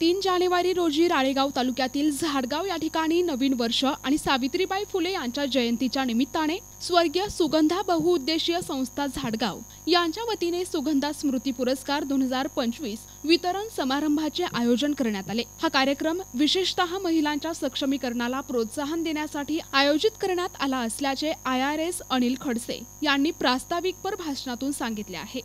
3 जानेवारी रोजी राळेगाव तालुक्यातील झाडगाव या ठिकाणी नवीन वर्ष आणि सावित्रीबाई फुले यांच्या जयंतीच्या निमित्ताने स्वर्गीय सुगंधा बहुउद्देशीय संस्था झाडगाव यांच्या वतीने सुगंधा स्मृती पुरस्कार 2025 वितरण समारंभाचे आयोजन करण्यात आले। हा कार्यक्रम विशेषतः महिलांच्या सक्षमीकरणाला प्रोत्साहन देण्यासाठी आयोजित करण्यात आला असल्याचे IRS अनिल खडसे यांनी प्रास्ताविकपर भाषणातून सांगितले आहे।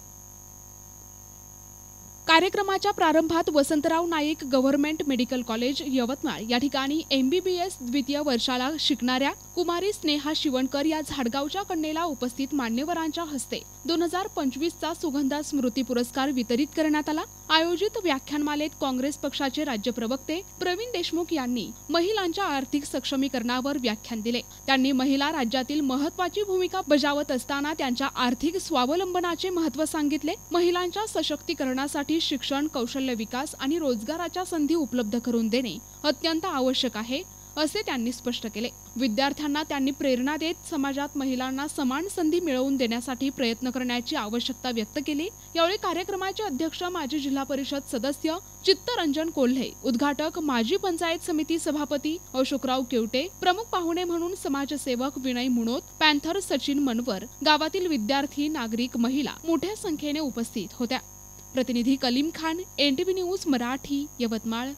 कार्यक्रमाच्या प्रारंभात Vasantrao Naik government medical college Yavatmal या ठिकाणी MBBS द्वितीय वर्षाला शिकणाऱ्या कुमारी स्नेहा शिवणकर या झाडगावच्या कन्येला उपस्थित मान्यवरांच्या हस्ते 2025 चा सुगंधा स्मृती पुरस्कार वितरित करण्यात आला। आयोजित व्याख्यानमालेत काँग्रेस पक्षाचे राज्य प्रवक्ते प्रवीण देशमुख यांनी महिलांच्या आर्थिक सक्षमीकरणावर व्याख्यान दिले। त्यांनी महिला राज्यातील महत्त्वाची भूमिका बजावत असताना त्यांच्या आर्थिक स्वावलंबनाचे महत्त्व सांगितले। महिलांच्या सशक्तीकरणासाठी शिक्षण, कौशल्य विकास आणि रोजगाराच्या संधी उपलब्ध करून देणे अत्यंत आवश्यक आहे असे त्यांनी स्पष्ट केले। विद्यार्थ्यांना त्यांनी प्रेरणा देत समाजात महिलांना समान संधी मिळवून देण्यासाठी प्रयत्न करण्याची आवश्यकता व्यक्त केली। यावेळी कार्यक्रमाचे अध्यक्ष माजी जिल्हा परिषद सदस्य चित्तरंजन कोल्हे, उद्घाटक माजी पंचायत समिती सभापती अशोकराव केवटे, प्रमुख पाहुणे म्हणून समाजसेवक विनय मुनोत, पॅन्थर सचिन मनवर, गावातील विद्यार्थी, नागरिक, महिला मोठ्या संख्येने उपस्थित होत्या। प्रतिनिधी कलीम खान, NTV न्यूज मराठी, यवतमाळ।